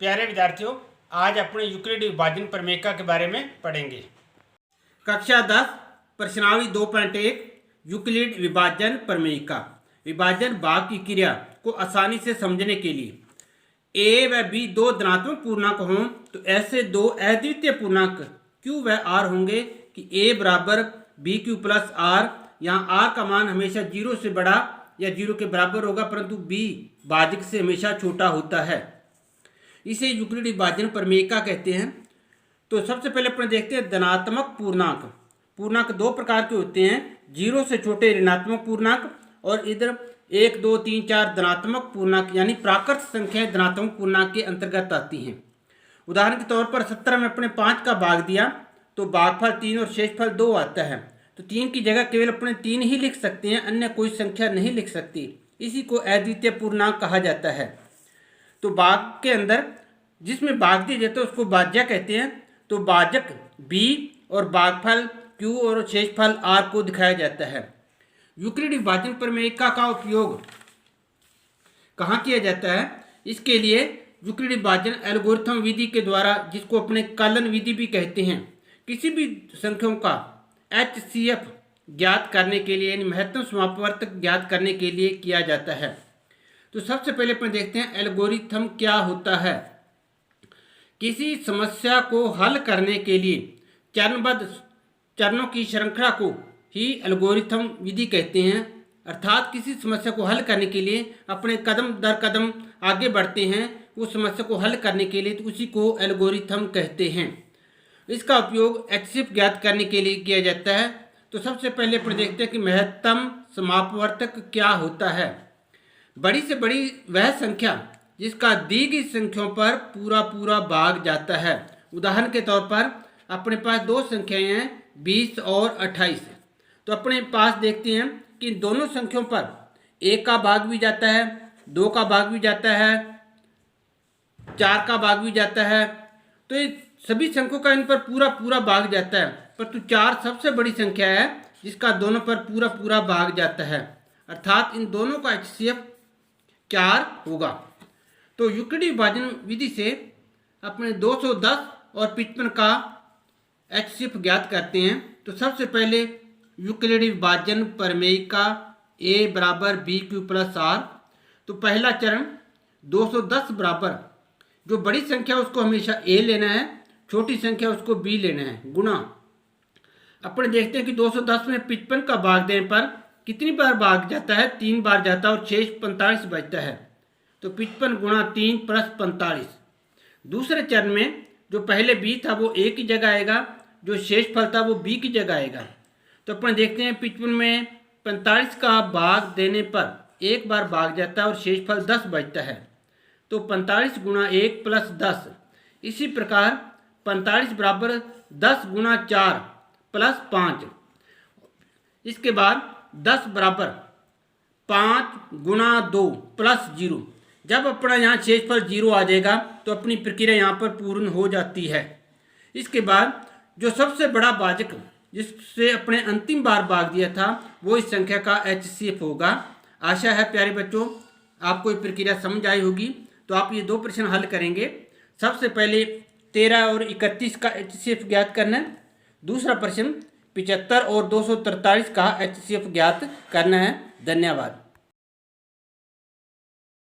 प्यारे विद्यार्थियों, आज अपने यूक्लिड विभाजन प्रमेयिका के बारे में पढ़ेंगे। कक्षा 10 प्रश्नावली 2.1 यूक्लिड विभाजन प्रमेयिका। विभाजन भाग की क्रिया को आसानी से समझने के लिए ए व बी दो धनात्मक पूर्णांक हों तो ऐसे दो अद्वितीय पूर्णांक क्यू व आर होंगे कि ए बराबर बी क्यू प्लस आर। यहाँ आर का मान हमेशा 0 से बड़ा या 0 के बराबर होगा, परंतु बी भाजक से हमेशा छोटा होता है। इसे यूक्लिड विभाजन प्रमेयिका कहते हैं। तो सबसे पहले अपन देखते हैं धनात्मक पूर्णांक। पूर्णांक दो प्रकार के होते हैं, 0 से छोटे ऋणात्मक पूर्णांक और इधर 1, 2, 3, 4 धनात्मक पूर्णांक यानी प्राकृत संख्याएं धनात्मक पूर्णांक के अंतर्गत आती हैं। उदाहरण के तौर पर 17 में अपने 5 का भाग दिया तो भागफल 3 और शेषफल 2 आता है। तो 3 की जगह केवल अपने 3 ही लिख सकते हैं, अन्य कोई संख्या नहीं लिख सकती। इसी को अद्वितीय पूर्णांक कहा जाता है। तो भाग के अंदर जिसमें भाग दिया जाता है उसको भाज्य कहते हैं। तो भाजक b और भागफल q और शेषफल r को दिखाया जाता है। यूक्लिड विभाजन प्रमेयिका का उपयोग कहाँ किया जाता है? इसके लिए यूक्लिड विभाजन एल्गोरिथम विधि के द्वारा, जिसको अपने कलन विधि भी कहते हैं, किसी भी संख्याओं का HCF ज्ञात करने के लिए यानी महत्तम समापवर्तक ज्ञात करने के लिए किया जाता है। तो सबसे पहले अपन देखते हैं एल्गोरिथम क्या होता है। किसी समस्या को हल करने के लिए चरणबद्ध चरणों की श्रृंखला को ही एल्गोरिथम विधि कहते हैं। अर्थात किसी समस्या को हल करने के लिए अपने कदम दर कदम आगे बढ़ते हैं उस समस्या को हल करने के लिए, तो उसी को एल्गोरिथम कहते हैं। इसका उपयोग HCF ज्ञात करने के लिए किया जाता है। तो सबसे पहले अपन देखते हैं कि महत्तम समापवर्तक क्या होता है। बड़ी से बड़ी वह संख्या जिसका दी गई संख्याओं पर पूरा पूरा भाग जाता है। उदाहरण के तौर पर अपने पास दो संख्याएं हैं 20 और 28। तो अपने पास देखते हैं कि दोनों संख्याओं पर 1 का भाग भी जाता है, 2 का भाग भी जाता है, 4 का भाग भी जाता है। तो ये सभी संख्याओं का इन पर पूरा पूरा भाग जाता है, परंतु 4 सबसे बड़ी संख्या है जिसका दोनों पर पूरा पूरा भाग जाता है। अर्थात इन दोनों का HCF 4 होगा। तो यूक्लिड विभाजन विधि से अपने 210 और 55 का HCF ज्ञात करते हैं। तो सबसे पहले यूक्लिड विभाजन प्रमेयिका a बराबर बी क्यू प्लस आर। तो पहला चरण 210 बराबर जो बड़ी संख्या उसको हमेशा a लेना है, छोटी संख्या उसको b लेना है, गुणा अपन देखते हैं कि 210 में 55 का भाग देने पर कितनी बार भाग जाता है? 3 बार जाता है और शेष 45 बचता है। तो 55 गुणा 3 प्लस 45। दूसरे चरण में जो पहले b था वो a की जगह आएगा, जो शेषफल था वो b की जगह आएगा। तो अपन देखते हैं 55 में 45 का भाग देने पर एक बार भाग जाता है और शेषफल 10 बचता है। तो 45 गुणा 1 प्लस 10। इसी प्रकार 45 बराबर 10 गुणा 4 प्लस 5। इसके बाद 10 बराबर 5 गुणा 2 प्लस 0। जब अपना यहाँ शेषफल 0 आ जाएगा तो अपनी प्रक्रिया यहाँ पर पूर्ण हो जाती है। इसके बाद जो सबसे बड़ा भाजक जिससे अपने अंतिम बार भाग दिया था वो इस संख्या का HCF होगा। आशा है प्यारे बच्चों आपको ये प्रक्रिया समझ आई होगी। तो आप ये दो प्रश्न हल करेंगे। सबसे पहले 13 और 31 का HCF ज्ञात करना है। दूसरा प्रश्न 75 और 243 का HCF ज्ञात करना है। धन्यवाद।